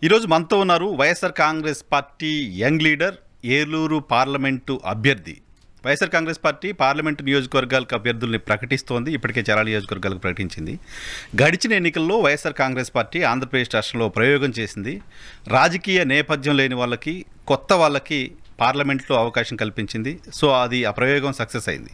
ఈరోజు మనతో ఉన్నారు YSR Congress party young leader, Eluru parliament అభ్యర్థి. వైఎస్ఆర్ కాంగ్రెస్ పార్టీ పార్లమెంటు నియోజకవర్గాలకు అభ్యర్థుల్ని ప్రకటిస్తోంది. ఇప్పటికే చాలా నియోజకవర్గాలకు ప్రకటించింది. గడిచిన ఎన్నికల్లో వైఎస్ఆర్ కాంగ్రెస్ పార్టీ ఆంధ్రప్రదేశ్ రాష్ట్రంలో ప్రయోగం చేసింది. రాజకీయ నేపథ్యం లేని వాళ్ళకి, కొత్త వాళ్ళకి పార్లమెంట్లో అవకాశం కల్పించింది. సో అది ఆ ప్రయోగం సక్సెస్ అయింది.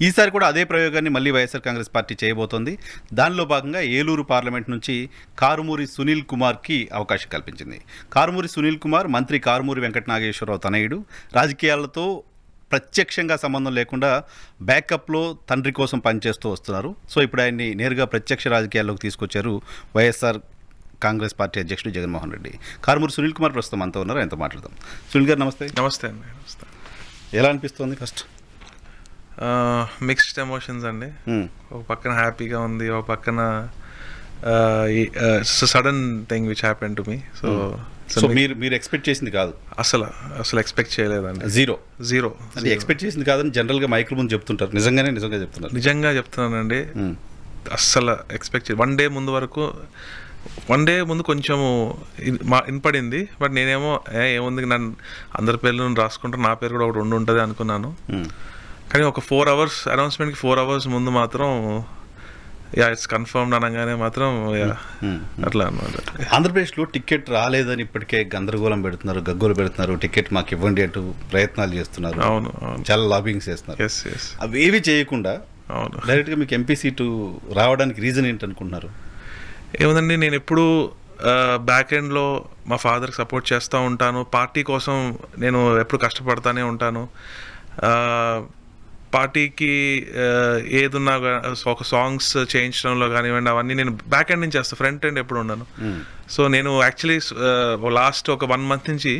ఈసారి కూడా అదే ప్రయోగాన్ని మళ్ళీ వైఎస్ఆర్ కాంగ్రెస్ పార్టీ చేయబోతోంది. దానిలో భాగంగా ఏలూరు పార్లమెంట్ నుంచి కారుమూరి సునీల్ కుమార్కి అవకాశం కల్పించింది. కారుమూరి సునీల్ కుమార్ మంత్రి కారుమూరి వెంకట నాగేశ్వరరావు తనయుడు. రాజకీయాలతో ప్రత్యక్షంగా సంబంధం లేకుండా బ్యాకప్లో తండ్రి కోసం పనిచేస్తూ వస్తున్నారు. సో ఇప్పుడు ఆయన్ని నేరుగా ప్రత్యక్ష రాజకీయాల్లోకి తీసుకొచ్చారు వైఎస్ఆర్ కాంగ్రెస్ పార్టీ అధ్యక్షుడు జగన్మోహన్ రెడ్డి. కారుమూరి సునీల్ కుమార్ ప్రస్తుతం అంతా ఉన్నారు, ఆయనతో మాట్లాడదాం. సునీల్ గారు నమస్తే. నమస్తే అండి. నమస్తే. ఎలా అనిపిస్తుంది? ఫస్ట్ మిక్స్డ్ ఎమోషన్స్ అండి. ఒక పక్కన హ్యాపీగా ఉంది, ఒక పక్కన sudden thing which happen to me. So మీరు ఎక్స్పెక్ట్ చేసింది కాదు? అసలు ఎక్స్పెక్ట్ చేయలేదండి. జీరో అంటే ఎక్స్పెక్ట్ చేసింది కాదని జనరల్గా మైకుల ముందు చెప్తుంటారు. నిజంగా చెప్తున్నారు? నిజంగా చెప్తున్నానండి. అస్సలు ఎక్స్పెక్ట్ వన్ డే ముందు కొంచెము వినపడింది. బట్ నేనేమో ఏముంది, నన్ను అందరి పేర్లు రాసుకుంటారు, నా పేరు కూడా ఒకటి ఉంటుంది అనుకున్నాను. కానీ ఒక 4 hours అనౌన్స్మెంట్కి 4 hours ముందు మాత్రం ఇట్స్ కన్ఫర్మ్డ్ అనగానే మాత్రం అట్లా అన్నమాట. ఆంధ్రప్రదేశ్లో టికెట్ రాలేదని ఇప్పటికే గందరగోళం పెడుతున్నారు, గగ్గోలు పెడుతున్నారు. టికెట్ మాకు ఇవ్వండి అంటూ ప్రయత్నాలు చేస్తున్నారు. అవును, చాలా లాబింగ్స్ చేస్తున్నారు. అవేవి చేయకుండా అవును డైరెక్ట్గా మీకు ఎంపీ సీటు రావడానికి రీజన్ ఏంటనుకుంటున్నారు? ఏముందండి, నేను ఎప్పుడు బ్యాక్ ఎండ్లో మా ఫాదర్కి సపోర్ట్ చేస్తూ ఉంటాను. పార్టీ కోసం నేను ఎప్పుడు కష్టపడతానే ఉంటాను. పార్టీకి ఏదున్నా ఒక సాంగ్స్ చేయించడంలో కానివ్వండి, అవన్నీ నేను బ్యాక్ ఎండ్ నుంచి చేస్తాను, ఫ్రంట్ ఎండ్ ఎప్పుడు ఉన్నాను. సో నేను యాక్చువల్లీ లాస్ట్ ఒక 1 month నుంచి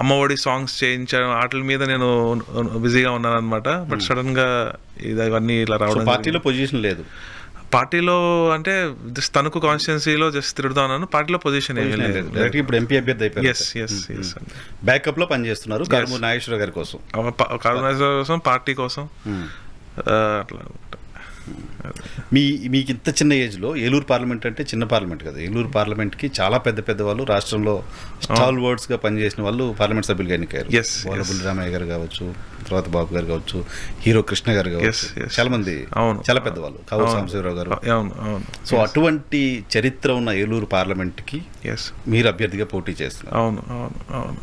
అమ్మఒడి సాంగ్స్ చేయించడం వాటి మీద నేను బిజీగా ఉన్నాను అనమాట. బట్ సడన్గా ఇవన్నీ ఇలా రావడం. పార్టీలో పొజిషన్ లేదు? పార్టీలో అంటే జస్ట్ తణుకు కాన్స్టిట్యున్సీలో జస్ట్ తిరుగుతా ఉన్నాను. పార్టీలో పొజిషన్ ఏమీ లేదు. ఇప్పుడు ఎంపీ అభ్యర్థి అయిపోయింది. బ్యాకప్ లో పనిచేస్తున్నారు కారుమూరి నాగేశ్వరరావు గారి కోసం, పార్టీ కోసం అట్లా. మీకు ఇంత చిన్న ఏజ్లో ఏలూరు పార్లమెంట్ అంటే చిన్న పార్లమెంట్ కదా. ఏలూరు పార్లమెంట్కి చాలా పెద్ద వాళ్ళు, రాష్ట్రంలో స్టాల్ వర్డ్స్గా పనిచేసిన వాళ్ళు పార్లమెంట్ సభ్యులుగా ఎన్నికారు. బుల్లి రామయ్య గారు కావచ్చు, తర్వాత బాబు గారు కావచ్చు, హీరో కృష్ణ గారు కావచ్చు, చాలా మంది చాలా పెద్దవాళ్ళు, కావు సాంబశివరావు గారు. సో అటువంటి చరిత్ర ఉన్న ఏలూరు పార్లమెంట్కి మీరు అభ్యర్థిగా పోటీ చేస్తున్నారు. అవును.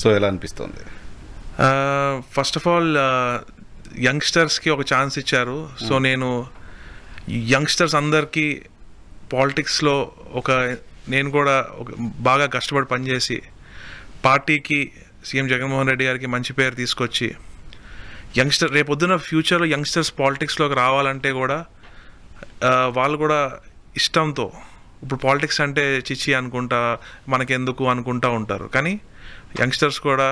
సో ఎలా అనిపిస్తుంది? ఫస్ట్ ఆఫ్ ఆల్ యంగ్స్టర్స్కి ఒక ఛాన్స్ ఇచ్చారు. సో నేను యంగ్స్టర్స్ అందరికీ పాలిటిక్స్లో నేను కూడా బాగా కష్టపడి పనిచేసి పార్టీకి, సీఎం జగన్మోహన్ రెడ్డి గారికి మంచి పేరు తీసుకొచ్చి రేపొద్దున ఫ్యూచర్లో యంగ్స్టర్స్ పాలిటిక్స్లోకి రావాలంటే కూడా వాళ్ళు కూడా ఇష్టంతో, ఇప్పుడు పాలిటిక్స్ అంటే చిచ్చి అనుకుంటా, మనకెందుకు అనుకుంటా ఉంటారు. కానీ యంగ్స్టర్స్ కూడా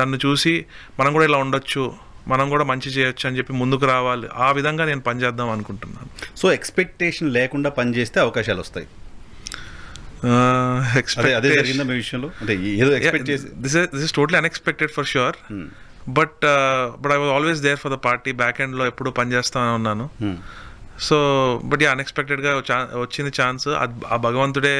నన్ను చూసి మనం కూడా ఇలా ఉండొచ్చు, మనం కూడా మంచి చేయొచ్చు అని చెప్పి ముందుకు రావాలి. ఆ విధంగా నేను పనిచేద్దాం అనుకుంటున్నాను. సో ఎక్స్పెక్టేషన్ లేకుండా పనిచేస్తే అవకాశాలు వస్తాయి. అదే జరిగిందా మీ విషయంలో? అంటే ఏదో ఎక్స్పెక్ట్ చేసి this is totally unexpected for sure. But I was always there for the party. Back ఎండ్లో ఎప్పుడు పనిచేస్తానే ఉన్నాను. సో బట్ అన్ఎక్స్పెక్టెడ్గా వచ్చింది ఛాన్స్. ఆ భగవంతుడే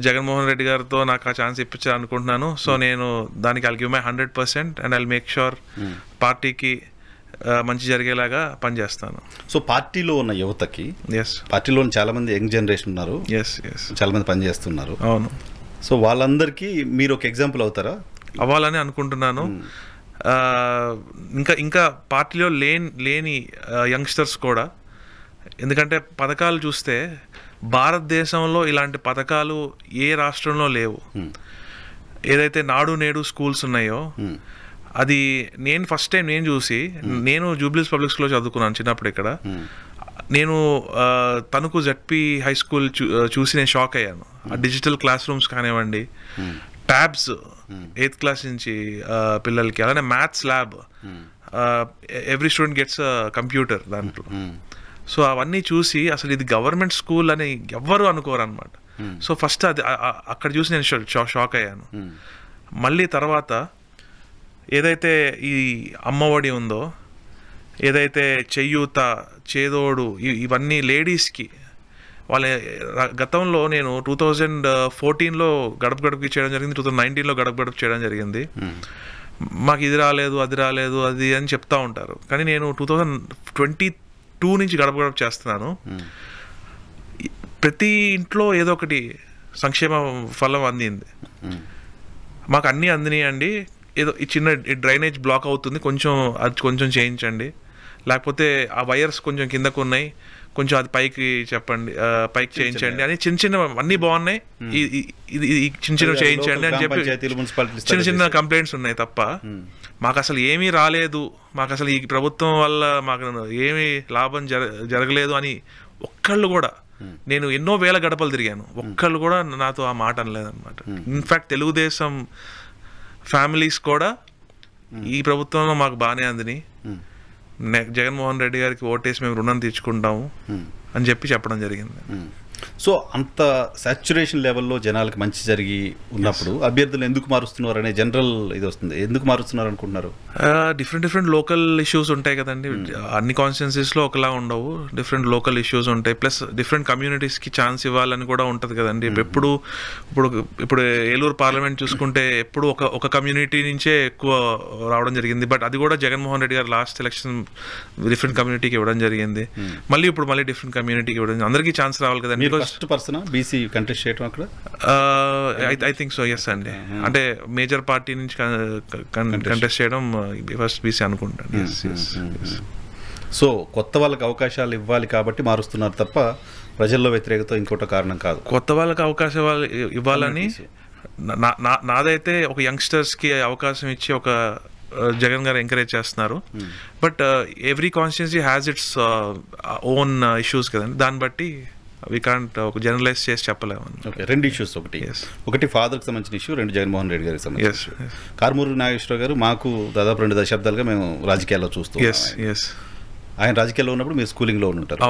జగన్మోహన్ రెడ్డి గారితో నాకు ఆ ఛాన్స్ ఇప్పించారు అనుకుంటున్నాను. సో నేను దానికి I'll give my 100% and I'll make sure పార్టీకి మంచి జరిగేలాగా పనిచేస్తాను. సో పార్టీలో ఉన్న యువతకి, పార్టీలో చాలా మంది యంగ్ జనరేషన్ ఉన్నారు, చాలా మంది పనిచేస్తున్నారు. అవును. సో వాళ్ళందరికీ మీరు ఒక ఎగ్జాంపుల్ అవుతారా? అవ్వాలని అనుకుంటున్నాను. ఇంకా పార్టీలో లేని యంగ్స్టర్స్ కూడా, ఎందుకంటే పథకాలు చూస్తే భారతదేశంలో ఇలాంటి పథకాలు ఏ రాష్ట్రంలో లేవు. ఏదైతే నాడు నేడు స్కూల్స్ ఉన్నాయో అది నేను ఫస్ట్ టైం చూసి, నేను జూబ్లీస్ పబ్లిక్ స్కూల్లో చదువుకున్నాను చిన్నప్పుడు. ఇక్కడ నేను తణుకు జెడ్పీ హై స్కూల్ చూసి నేను షాక్ అయ్యాను. ఆ డిజిటల్ క్లాస్ రూమ్స్ కానివ్వండి, ట్యాబ్స్ 8th class నుంచి పిల్లలకి, అలానే maths lab, every student gets computer దాంట్లో. సో అవన్నీ చూసి అసలు ఇది గవర్నమెంట్ స్కూల్ అని ఎవ్వరు అనుకోరు అనమాట. సో ఫస్ట్ అది అక్కడ చూసి నేను షాక్ అయ్యాను. మళ్ళీ తర్వాత ఏదైతే ఈ అమ్మఒడి ఉందో, ఏదైతే చెయ్యూత, చేదోడు, ఇవన్నీ లేడీస్కి వాళ్ళ గతంలో నేను 2014లో గడప గడపకి చేయడం జరిగింది, 2019లో గడప గడప చేయడం జరిగింది. మాకు ఇది రాలేదు అది రాలేదు అది అని చెప్తా ఉంటారు, కానీ నేను 2022 నుంచి గడప గడప చేస్తున్నాను. ప్రతి ఇంట్లో ఏదో ఒకటి సంక్షేమ ఫలం అందింది. మాకు అన్నీ అందినాయండి. ఏదో ఈ చిన్న డ్రైనేజ్ బ్లాక్ అవుతుంది, కొంచెం చేయించండి, లేకపోతే ఆ వైర్స్ కొంచెం కిందకు ఉన్నాయి, కొంచెం అది పైకి చెప్పండి, పైకి చేయించండి అని చిన్న అన్నీ బాగున్నాయి, ఇది చిన్న చేయించండి అని చెప్పి చిన్న కంప్లైంట్స్ ఉన్నాయి తప్ప మాకు అసలు ఏమీ రాలేదు, మాకు అసలు ఈ ప్రభుత్వం వల్ల మాకు ఏమీ లాభం జరగలేదు అని ఒక్కళ్ళు కూడా, నేను ఎన్నో వేల గడపలు తిరిగాను, ఒక్కళ్ళు కూడా నాతో ఆ మాట అనలేదన్నమాట. ఇన్ఫ్యాక్ట్ తెలుగుదేశం ఫ్యామిలీస్ కూడా ఈ ప్రభుత్వంలో మాకు బాగానే అందిని, జగన్మోహన్ రెడ్డి గారికి ఓటేసి మేము రుణం తీర్చుకుంటాము అని చెప్పడం జరిగింది. సో అంత సాచ్యురేషన్ లెవెల్లో జనాలకు మంచి జరిగి ఉన్నప్పుడు అభ్యర్థులు ఎందుకు మారుస్తున్నారు అనే జనరల్ ఇది వస్తుంది. ఎందుకు మారుస్తున్నారు అనుకుంటున్నారు? డిఫరెంట్ లోకల్ ఇష్యూస్ ఉంటాయి కదండి, అన్ని కాన్స్టిట్యున్సీస్లో ఒకలా ఉండవు, డిఫరెంట్ లోకల్ ఇష్యూస్ ఉంటాయి, ప్లస్ డిఫరెంట్ కమ్యూనిటీస్కి ఛాన్స్ ఇవ్వాలని కూడా ఉంటుంది కదండి. ఇప్పుడు ఏలూరు పార్లమెంట్ చూసుకుంటే ఎప్పుడు ఒక కమ్యూనిటీ నుంచే ఎక్కువ రావడం జరిగింది, బట్ అది కూడా జగన్మోహన్ రెడ్డి గారు లాస్ట్ ఎలక్షన్ డిఫరెంట్ కమ్యూనిటీకి ఇవ్వడం జరిగింది, మళ్ళీ డిఫరెంట్ కమ్యూనిటీకి ఇవ్వడం, అందరికీ ఛాన్స్ రావాలి కదండి. ఫస్ట్ పర్సన్ బీసీ కంటెస్ట్ చేయడం అక్కడ ఐ థింక్ సో, ఎస్ అండి. అంటే మేజర్ పార్టీ నుంచి కంటెస్ట్ చేయడం ఫస్ట్ బీసీ అనుకుంటాను. సో కొత్త వాళ్ళకి అవకాశాలు ఇవ్వాలి కాబట్టి మారుస్తున్నారు తప్ప ప్రజల్లో వ్యతిరేకత ఇంకోటి కారణం కాదు. కొత్త వాళ్ళకి అవకాశాలు ఇవ్వాలని నాదైతే ఒక యంగ్స్టర్స్కి అవకాశం ఇచ్చి ఒక జగన్ గారు ఎంకరేజ్ చేస్తున్నారు, but every constituency has its own issues కదండి, దాన్ని బట్టి వీ కాంట్ ఒక జనరలైజ్ చేసి చెప్పలేము. రెండు ఇష్యూస్, ఒకటి ఫాదర్కి సంబంధించిన ఇష్యూ, రెండు జగన్మోహన్ రెడ్డి గారికి సంబంధించిన. కారుమూరి నాగేశ్వరరావు గారు మాకు దాదాపు 2 దశాబ్దాలుగా మేము రాజకీయాల్లో చూస్తాం. ఆయన రాజకీయాల్లో ఉన్నప్పుడు మీరు స్కూలింగ్లో ఉంటారు.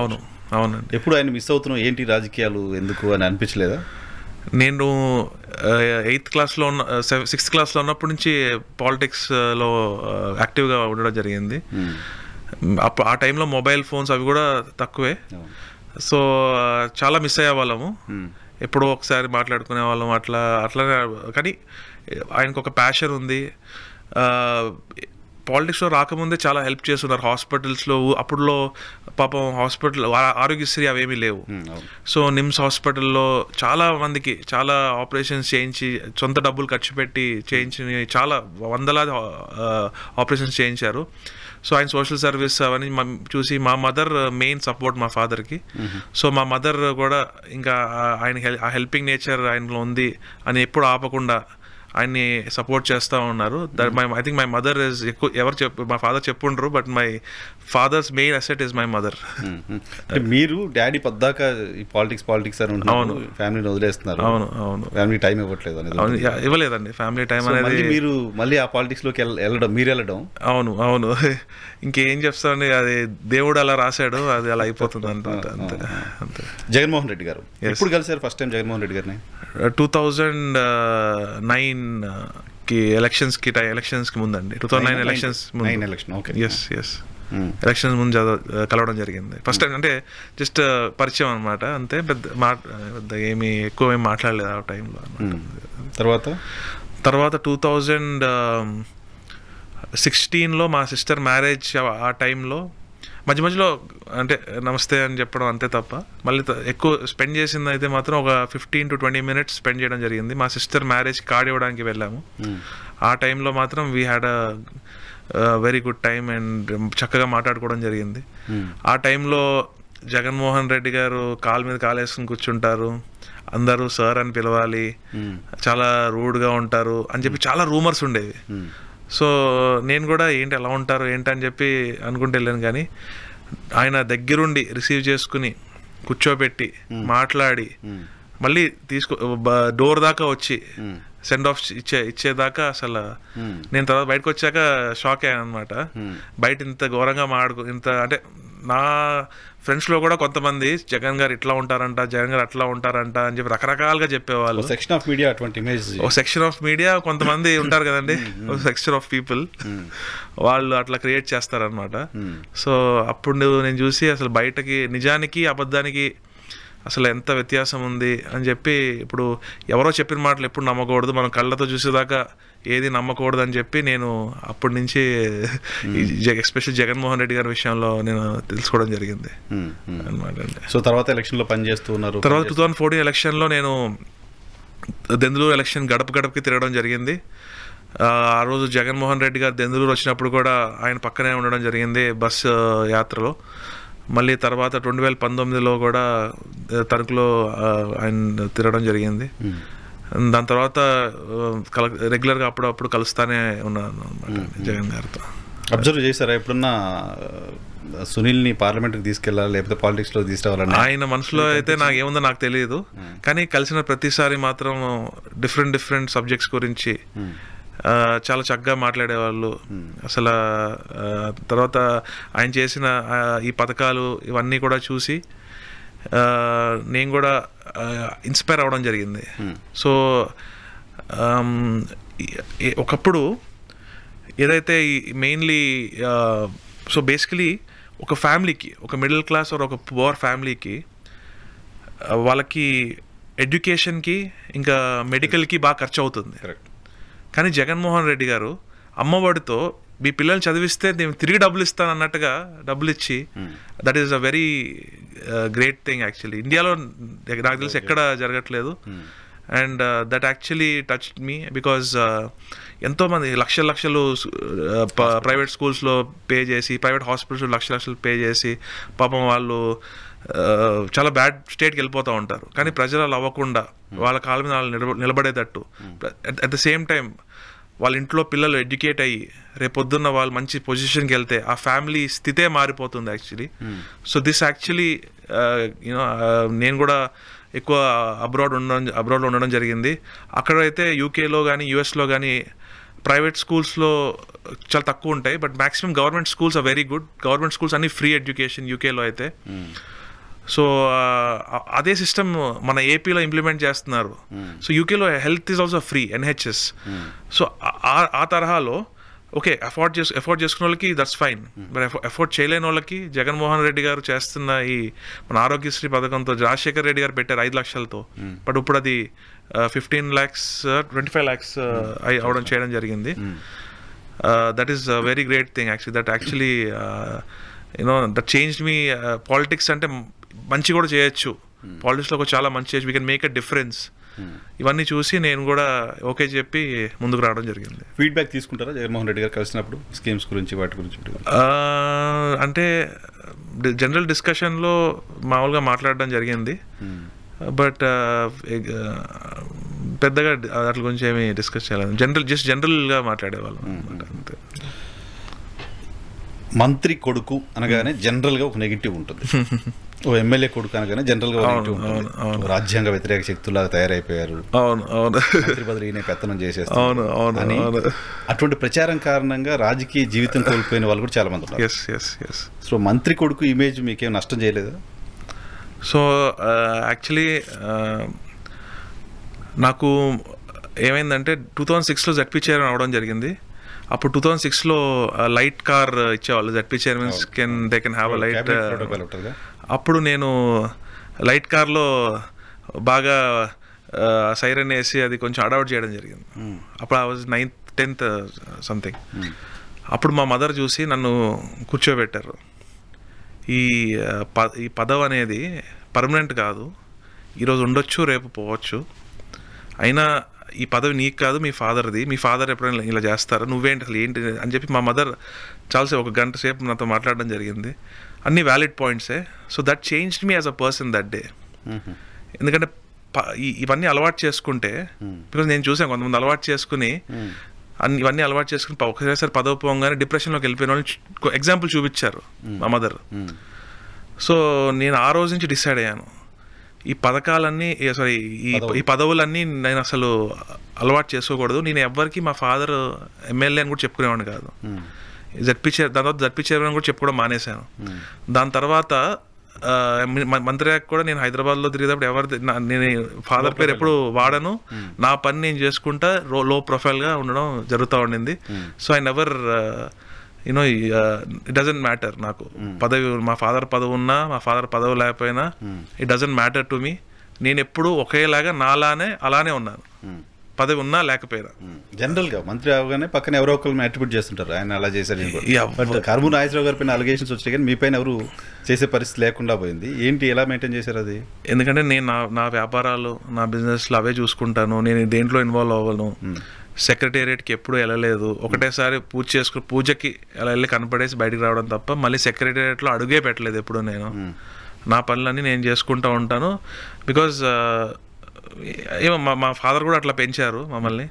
అవునండి. ఎప్పుడు ఆయన మిస్ అవుతున్నాం, ఏంటి రాజకీయాలు ఎందుకు అని అనిపించలేదా? నేను 8th క్లాస్లో 6th క్లాస్లో ఉన్నప్పటి నుంచి పాలిటిక్స్లో యాక్టివ్గా ఉండడం జరిగింది. ఆ టైంలో మొబైల్ ఫోన్స్ అవి కూడా తక్కువే, సో చాలా మిస్ అయ్యే వాళ్ళము, ఎప్పుడో ఒకసారి మాట్లాడుకునే వాళ్ళం అట్లానే. కానీ ఆయనకు ఒక ప్యాషన్ ఉంది, పాలిటిక్స్లో రాకముందే చాలా హెల్ప్ చేస్తున్నారు హాస్పిటల్స్లో. అప్పుడులో పాపం హాస్పిటల్ ఆరోగ్యశ్రీ అవేమీ లేవు, సో నిమ్స్ హాస్పిటల్లో చాలా మందికి చాలా ఆపరేషన్స్ చేయించి సొంత డబ్బులు ఖర్చు పెట్టి చేయించి చాలా వందలాది ఆపరేషన్స్ చేయించారు. సో ఆయన సోషల్ సర్వీస్ అవన్నీ చూసి మా మదర్ మెయిన్ సపోర్ట్ మా ఫాదర్కి, సో మా మదర్ కూడా ఇంకా ఆయన ఆ హెల్పింగ్ నేచర్ ఆయనలో ఉంది అని ఎప్పుడు ఆపకుండా ఆయన్ని సపోర్ట్ చేస్తూ ఉన్నారు. I think my mother is ఎక్కువ మా ఫాదర్ చెప్పుండ్రు, but my father's main asset is my mother. మీరు డాడీ పద్దాక ఈ పాలిటిక్స్ అని అవును, ఫ్యామిలీని వదిలేస్తున్నారు. అవును, ఫ్యామిలీ టైం ఇవ్వట్లేదు అనేది. ఇవ్వలేదండి ఫ్యామిలీ టైం అనేది. మీరు మళ్ళీ ఆ పాలిటిక్స్లోకి వెళ్ళడం. అవును ఇంకేం చెప్తానండి, అది దేవుడు అలా రాశాడు, అది అలా అయిపోతుంది అంతే. జగన్మోహన్ రెడ్డి గారు ఎప్పుడు కలిసారు ఫస్ట్ టైం జగన్మోహన్ రెడ్డి గారిని? 2009 ఎలక్షన్స్కి ముందండి. 2009 ఎలక్షన్స్ ఎలక్షన్స్ ముందు కలవడం జరిగింది ఫస్ట్ టైం. అంటే జస్ట్ పరిచయం అనమాట, అంతే. పెద్ద ఏమి ఎక్కువ ఏమి మాట్లాడలేదు ఆ టైంలో. తర్వాత 2016లో మా సిస్టర్ మ్యారేజ్, ఆ టైంలో మధ్యలో అంటే నమస్తే అని చెప్పడం అంతే తప్ప మళ్ళీ ఎక్కువ స్పెండ్ చేసింది అయితే మాత్రం ఒక 15 to 20 minutes స్పెండ్ చేయడం జరిగింది. మా సిస్టర్ మ్యారేజ్ కార్డ్ ఇవ్వడానికి వెళ్ళాము. ఆ టైంలో మాత్రం we had a very good time and చక్కగా మాట్లాడుకోవడం జరిగింది. ఆ టైంలో జగన్మోహన్ రెడ్డి గారు కాలు మీద కాలేసుకుని కూర్చుంటారు, అందరూ సార్ అని పిలవాలి, చాలా రూడ్గా ఉంటారు అని చెప్పి చాలా రూమర్స్ ఉండేవి. సో నేను కూడా ఏంటి ఎలా ఉంటారు ఏంటని చెప్పి అనుకుంటూ వెళ్ళాను, కానీ ఆయన దగ్గరుండి రిసీవ్ చేసుకుని కూర్చోబెట్టి మాట్లాడి మళ్ళీ డోర్ దాకా వచ్చి సెండ్ ఆఫ్ ఇచ్చేదాకా అసలు నేను తర్వాత బయటకు వచ్చాక షాక్ అయ్యాను అనమాట. బయట ఇంత ఘోరంగా ఇంత అంటే నా ఫ్రెండ్స్లో కూడా కొంతమంది జగన్ గారు ఇట్లా ఉంటారంట, జగన్ గారు అట్లా ఉంటారంట అని చెప్పి రకరకాలుగా చెప్పేవాళ్ళు. సెక్షన్ ఆఫ్ మీడియా కొంతమంది ఉంటారు కదండి, సెక్షన్ ఆఫ్ పీపుల్, వాళ్ళు అట్లా క్రియేట్ చేస్తారనమాట. సో అప్పుడు నేను చూసి అసలు బయటకి నిజానికి అబద్ధానికి అసలు ఎంత వ్యత్యాసం ఉంది అని చెప్పి, ఇప్పుడు ఎవరో చెప్పిన మాటలు ఎప్పుడు నమ్మకూడదు, మనం కళ్ళతో చూసేదాకా ఏది నమ్మకూడదు అని చెప్పి నేను అప్పటి నుంచి ఎస్పెషల్ జగన్మోహన్ రెడ్డి గారి విషయంలో నేను తెలుసుకోవడం జరిగింది అనమాట అండి. సో తర్వాత ఎలక్షన్లో పనిచేస్తూ ఉన్నారు. తర్వాత 2014 ఎలక్షన్లో నేను దెందులూరు ఎలక్షన్ గడప గడపకి తిరగడం జరిగింది. ఆ రోజు జగన్మోహన్ రెడ్డి గారు దెందులూరు వచ్చినప్పుడు కూడా ఆయన పక్కనే ఉండడం జరిగింది బస్సు యాత్రలో. మళ్ళీ తర్వాత 2019లో కూడా తణుకులో ఆయన తిరగడం జరిగింది. దాని తర్వాత రెగ్యులర్గా అప్పుడప్పుడు కలుస్తానే ఉన్నాను అనమాట జగన్ గారితో. అబ్జర్వ్ చేశారా ఎప్పుడన్నా సునీల్ని పార్లమెంట్కి తీసుకెళ్ళాలి లేకపోతే పాలిటిక్స్లో తీసుకురావాలని? ఆయన మనసులో అయితే నాకు ఏముందో నాకు తెలియదు, కానీ కలిసిన ప్రతిసారి మాత్రం డిఫరెంట్ సబ్జెక్ట్స్ గురించి చాలా చక్కగా మాట్లాడేవాళ్ళు. అసలు తర్వాత ఆయన చేసిన ఈ పథకాలు ఇవన్నీ కూడా చూసి నేను కూడా ఇన్స్పైర్ అవ్వడం జరిగింది. సో ఒకప్పుడు ఏదైతే మెయిన్లీ సో బేసికలీ ఒక ఫ్యామిలీకి, ఒక మిడిల్ క్లాస్ ఆర్ ఒక పువర్ ఫ్యామిలీకి వాళ్ళకి ఎడ్యుకేషన్కి ఇంకా మెడికల్కి బాగా ఖర్చు అవుతుంది. కానీ జగన్మోహన్ రెడ్డి గారు అమ్మఒడితో మీ పిల్లల్ని చదివిస్తే నేను తిరిగి డబ్బులు ఇస్తాను అన్నట్టుగా డబ్బులు ఇచ్చి, that is a very great thing actually. ఇండియాలో నాకు తెలిసి ఎక్కడ జరగట్లేదు. And that actually touch me because ఎంతోమంది లక్షలు ప్రైవేట్ స్కూల్స్లో పే చేసి, ప్రైవేట్ హాస్పిటల్స్ లక్షలు పే చేసి పాపం వాళ్ళు చాలా బ్యాడ్ స్టేట్కి వెళ్ళిపోతూ ఉంటారు. కానీ ప్రజలు అలా అవ్వకుండా వాళ్ళ కాళ్ళ మీద వాళ్ళు నిలబడేటట్టు, అట్ ద సేమ్ టైం వాళ్ళ ఇంట్లో పిల్లలు ఎడ్యుకేట్ అయ్యి రేపొద్దున్న వాళ్ళు మంచి పొజిషన్కి వెళ్తే ఆ ఫ్యామిలీ స్థితే మారిపోతుంది actually. So this actually you know నేను కూడా ఎక్కువ అబ్రాడ్లో ఉండడం జరిగింది. అక్కడైతే యూకేలో కానీ యూఎస్లో కానీ ప్రైవేట్ స్కూల్స్లో చాలా తక్కువ ఉంటాయి, but maximum government schools are very good. Government schools అన్ని ఫ్రీ ఎడ్యుకేషన్ యూకేలో అయితే. సో అదే సిస్టమ్ మన ఏపీలో ఇంప్లిమెంట్ చేస్తున్నారు. సో యూకేలో health is also free, NHS. So ఆ తరహాలో ఓకే అఫోర్డ్ చేసుకున్న వాళ్ళకి దట్స్ ఫైన్, బట్ అఫోర్డ్ చేయలేని వాళ్ళకి జగన్మోహన్ రెడ్డి గారు చేస్తున్న ఈ మన ఆరోగ్యశ్రీ పథకంతో రాజశేఖర్ రెడ్డి గారు పెట్టారు 5 లక్షలతో, బట్ ఇప్పుడు అది 15 lakhs 25 lakhs అవడం చేయడం జరిగింది. That is a very great thing actually. That actually you know that changed me. Politics అంటే మంచి కూడా చేయొచ్చు, పాలిటిక్స్లో చాలా మంచి చేయొచ్చు, we can make a difference. ఇవన్నీ చూసి నేను కూడా ఓకే చెప్పి ముందుకు రావడం జరిగింది. ఫీడ్బ్యాక్ తీసుకుంటారా జగన్మోహన్ రెడ్డి గారు కలిసినప్పుడు స్కీమ్స్ గురించి వాటి గురించి? అంటే జనరల్ డిస్కషన్లో మామూలుగా మాట్లాడడం జరిగింది, బట్ పెద్దగా వాటి గురించి ఏమి డిస్కస్ చేయాలి, జనరల్గా మాట్లాడేవాళ్ళం అంతే. మంత్రి కొడుకు అనగానే జనరల్గా ఒక నెగిటివ్ ఉంటుంది, ఓ ఎమ్మెల్యే కొడుకు అనగానే జనరల్గా రాజ్యాంగ వ్యతిరేక శక్తులాగా తయారైపోయారు, మంత్రి బదిలీనే పెత్తనం చేసేస్తారు. అటువంటి ప్రచారం కారణంగా రాజకీయ జీవితం కోల్పోయిన వాళ్ళు కూడా చాలా మంది ఉన్నారు. సో మంత్రి కొడుకు ఇమేజ్ మీకేం నష్టం చేయలేదా? సో యాక్చువల్లీ నాకు ఏమైందంటే 2006లో జడ్పీ చైర్మన్ అవడం జరిగింది. అప్పుడు 2006లో లైట్ కార్ ఇచ్చేవాళ్ళు, ZP chairmans they can have a light. అప్పుడు నేను లైట్ కార్లో బాగా సైరన్ వేసి అది కొంచెం అడాప్ట్ చేయడం జరిగింది. అప్పుడు I was 9th 10th something. అప్పుడు మా మదర్ చూసి నన్ను కూర్చోబెట్టారు. ఈ పదవి అనేది పర్మనెంట్ కాదు, ఈరోజు ఉండొచ్చు రేపు పోవచ్చు, అయినా ఈ పదవి నీకు కాదు మీ ఫాదర్ది, మీ ఫాదర్ ఎప్పుడైనా ఇలా చేస్తారా, నువ్వేంటి అసలు ఏంటి అని చెప్పి మా మదర్ చాలాసేపు 1 గంట సేపు నాతో మాట్లాడడం జరిగింది. అన్ని వ్యాలిడ్ పాయింట్సే. So that changed me as a person that day. ఎందుకంటే ఇవన్నీ అలవాటు చేసుకుంటే, బికాజ్ నేను చూసాను కొంతమంది అలవాటు చేసుకుని ఇవన్నీ అలవాటు చేసుకుని ఒకసారి పదవి పోగానే డిప్రెషన్లోకి వెళ్ళిపోయిన వాళ్ళు ఎగ్జాంపుల్ చూపించారు మా మదర్. సో నేను ఆ రోజు నుంచి డిసైడ్ అయ్యాను, ఈ పథకాలన్నీ ఈ పదవులన్నీ నేను అసలు అలవాటు చేసుకోకూడదు. నేను ఎవ్వరికి మా ఫాదర్ ఎమ్మెల్యే అని కూడా చెప్పుకునేవాడిని కాదు. దాని తర్వాత జడ్పీ చైర్మన్ కూడా చెప్పుకోవడం మానేశాను. దాని తర్వాత మంత్రి కూడా నేను హైదరాబాద్లో తిరిగేటప్పుడు నేను ఫాదర్ పేరు ఎప్పుడు వాడను, నా పని నేను చేసుకుంటా లో ప్రొఫైల్గా ఉండడం జరుగుతూ ఉండింది. So I never you know it doesn't matter నాకు పదవి, మా ఫాదర్ పదవి ఉన్నా మా ఫాదర్ పదవి లేకపోయినా it doesn't matter to me. నేను ఎప్పుడు ఒకేలాగా అలానే ఉన్నాను, పదవి ఉన్నా లేకపోయినా. జనరల్గా మంత్రి అవగానే పక్కన ఎవరో ఒకరిని అట్రిబ్యూట్ చేస్తుంటారు, ఆయన అలా చేశారు. బట్ కర్మూరి నాగేశ్వరరావు గారి పైన అలిగేషన్స్ వచ్చాయి కానీ మీ పైన ఎవరు చేసే పరిస్థితి లేకుండా పోయింది. ఏంటి, ఎలా మెయింటైన్ చేశారు అది? ఎందుకంటే నేను నా వ్యాపారాలు, నా బిజినెస్లో అవే చూసుకుంటాను, నేను దేంట్లో ఇన్వాల్వ్ అవ్వను. సెక్రటేరియట్కి ఎప్పుడు వెళ్ళలేదు. ఒకటేసారి పూజకి అలా వెళ్ళి కనపడేసి బయటికి రావడం తప్ప మళ్ళీ సెక్రటేరియట్లో అడుగే పెట్టలేదు ఎప్పుడు. నేను నా పనులన్నీ నేను చేసుకుంటూ ఉంటాను. బికాజ్ ఏమో మా ఫాదర్ కూడా అట్లా పెంచారు మమ్మల్ని.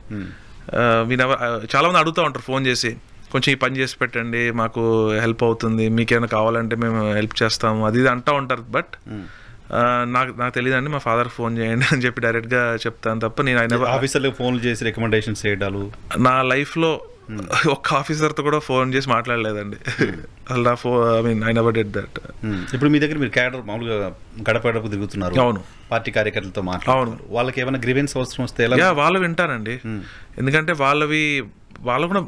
చాలామంది అడుగుతూ ఉంటారు ఫోన్ చేసి, కొంచెం ఈ పని చేసి పెట్టండి, మాకు హెల్ప్ అవుతుంది, మీకేమైనా కావాలంటే మేము హెల్ప్ చేస్తాము, అది ఇది అంటూ ఉంటారు. బట్ నాకు తెలియదండి, మా ఫాదర్కి ఫోన్ చేయండి అని చెప్పి డైరెక్ట్గా చెప్తాను తప్ప నేను ఆయన ఆఫీసర్లకు ఫోన్ చేసి రికమెండేషన్స్ చేయడాలు నా లైఫ్లో ఒక్క ఆఫీసర్తో కూడా ఫోన్ చేసి మాట్లాడలేదండి. అసలు నా ఐ నెవర్ డిడ్ దట్. ఇప్పుడు మీ దగ్గర మీరు క్యాడర్ మామూలుగా గడప గడప తిరుగుతున్నారు. అవును, పార్టీ కార్యకర్తలతో మాట్లాడుతున్నారు. వాళ్ళకి ఏమైనా గ్రీవెన్స్ అవసరం వస్తే ఎలా? వాళ్ళు వింటారండి. ఎందుకంటే వాళ్ళు కూడా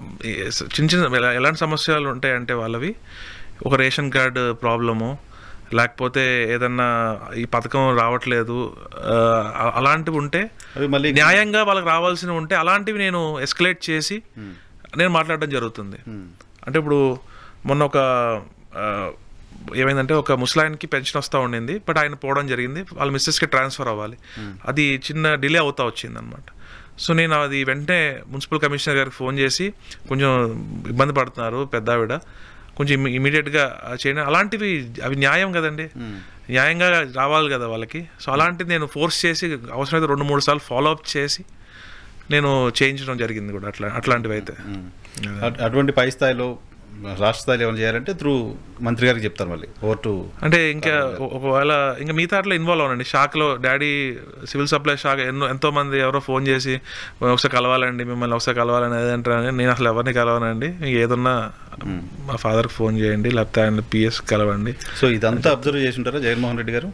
చిన్న ఎలాంటి సమస్యలు ఉంటాయంటే వాళ్ళవి ఒక రేషన్ కార్డు ప్రాబ్లము, లేకపోతే ఏదన్నా ఈ పథకం రావట్లేదు, అలాంటివి ఉంటే మళ్ళీ న్యాయంగా వాళ్ళకి రావాల్సినవి ఉంటే అలాంటివి నేను ఎస్కలేట్ చేసి నేను మాట్లాడడం జరుగుతుంది. అంటే ఇప్పుడు మొన్న ఏమైందంటే ఒక ముసలాయనకి పెన్షన్ వస్తూ ఉండింది, బట్ ఆయన పోవడం జరిగింది, వాళ్ళ మిస్సెస్కి ట్రాన్స్ఫర్ అవ్వాలి, అది చిన్న డిలే అవుతా వచ్చింది అనమాట. సో నేను అది వెంటనే మున్సిపల్ కమిషనర్ గారికి ఫోన్ చేసి, కొంచెం ఇబ్బంది పడుతున్నారు పెద్ద ఆవిడ, కొంచెం ఇమీడియట్గా చేయడం, అలాంటివి అవి న్యాయం కదండి, న్యాయంగా రావాలి కదా వాళ్ళకి. సో అలాంటిది నేను ఫోర్స్ చేసి అవసరమైతే 2-3 సార్లు ఫాలో అప్ చేసి నేను చేయించడం జరిగింది కూడా. అట్లాంటివి అయితే అటువంటి పై స్థాయిలో రాష్ట్ర స్థాయిలో ఏమైనా చేయాలంటే త్రూ మంత్రి గారికి చెప్తారు మళ్ళీ ఓటు. అంటే ఇంకా ఒకవేళ ఇంకా మిగతా అట్లా ఇన్వాల్వ్ అవ్వనండి. శాఖలో డాడీ సివిల్ సప్లై శాఖ ఎంతో మంది ఎవరో ఫోన్ చేసి ఒకసారి కలవాలండి, మిమ్మల్ని ఒకసారి కలవాలని ఏదంటారని, నేను అసలు ఎవరిని కలవనండి. ఏదన్నా మా ఫాదర్కి ఫోన్ చేయండి, లేకపోతే ఆయన పిఎస్ కలవండి. సో ఇదంతా అబ్జర్వ్ చేసి ఉంటారా జగన్మోహన్ రెడ్డి గారు?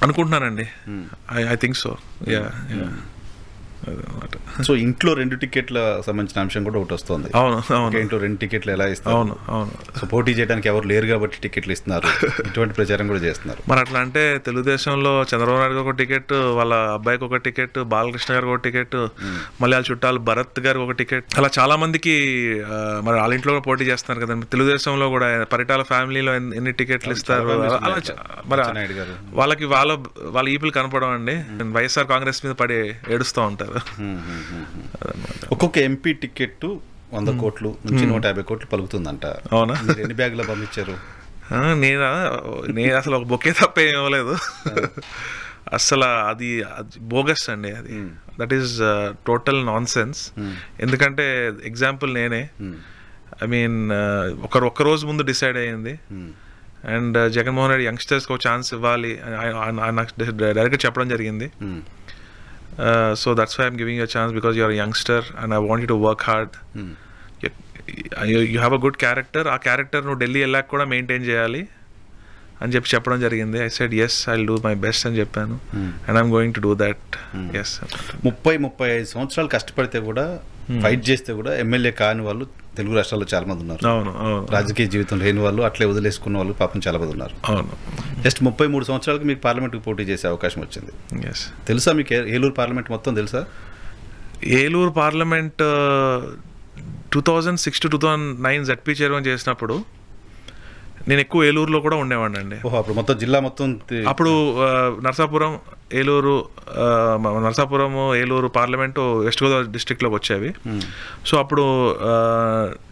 అనుకుంటున్నానండి, I think so. Yeah. So ఇంట్లో 2 టికెట్ల సంబంధించిన అంశం కూడా ఒకటి వస్తుంది. అవును, ఇంట్లో 2 టికెట్లు ఎలా ఇస్తారు? అవును. సో పోటీ చేయడానికి ఎవరు లేరు కాబట్టి టికెట్లు ఇస్తున్నారు, ఇటువంటి ప్రచారం కూడా చేస్తున్నారు. మరి అట్లా అంటే తెలుగుదేశంలో చంద్రబాబు నాయుడు ఒక టికెట్, వాళ్ళ అబ్బాయికి ఒక టికెట్, బాలకృష్ణ గారికి ఒక టికెట్, మళ్ళీ వాళ్ళ చుట్టాలు భరత్ గారికి ఒక టికెట్, అలా చాలా మందికి మరి వాళ్ళ ఇంట్లో కూడా పోటీ చేస్తున్నారు కదా. తెలుగుదేశంలో కూడా పరిటాల ఫ్యామిలీలో ఎన్ని టికెట్లు ఇస్తారు, అలా మరి వాళ్ళకి వాళ్ళ ఈపులు కనపడడం అండి, వైఎస్ఆర్ కాంగ్రెస్ మీద పడి ఏడుస్తూ ఉంటారు. ఒక్కొక్క ఎంపీ టికెట్ 100 కోట్లు నుంచి 150 కోట్లు పలుకుతుందంట. అవునా? ఎన్ని బ్యాగులో పంపించారు? నేను అసలు ఒక బొకే తప్ప ఏం ఇవ్వలేదు అసలు. అది బోగస్ అండి, అది that is total non sense. ఎందుకంటే ఎగ్జాంపుల్ నేనే, ఐ మీన్ ఒక్క రోజు ముందు డిసైడ్ అయ్యింది, అండ్ జగన్మోహన్ రెడ్డి యంగ్స్టర్స్కి ఒక ఛాన్స్ ఇవ్వాలి నాకు డైరెక్ట్గా చెప్పడం జరిగింది. So that's why I'm giving you a chance, because you're a youngster and I want you to work hard. You have a good character. ఆ క్యారెక్టర్ నువ్వు ఢిల్లీ వెళ్ళాక కూడా మెయింటైన్ చేయాలి అని చెప్పడం జరిగింది. I said yes, I'll do my best అని చెప్పాను, and I'm going to do that. Yes. 30-35 సంవత్సరాలు కష్టపడితే కూడా, ఫైట్ చేస్తే కూడా ఎమ్మెల్యే కాని వాళ్ళు తెలుగు రాష్ట్రాల్లో చాలా మంది ఉన్నారు. అవును. రాజకీయ జీవితం లేని వాళ్ళు, అట్లే వదిలేసుకున్న వాళ్ళు పాపం చాలా మంది ఉన్నారు. అవును. జస్ట్ 33 సంవత్సరాలకు మీకు పార్లమెంట్కి పోటీ చేసే అవకాశం వచ్చింది. తెలుసా మీకు ఏలూరు పార్లమెంట్ మొత్తం తెలుసా? Eluru parliament 2006 to 2009 ZP chairman చేసినప్పుడు నేను ఎక్కువ ఏలూరులో కూడా ఉండేవాడిని అండి. అప్పుడు మొత్తం జిల్లా మొత్తం, అప్పుడు నరసాపురం, ఏలూరు పార్లమెంటు వెస్ట్ గోదావరి డిస్ట్రిక్ట్లోకి వచ్చేవి. సో అప్పుడు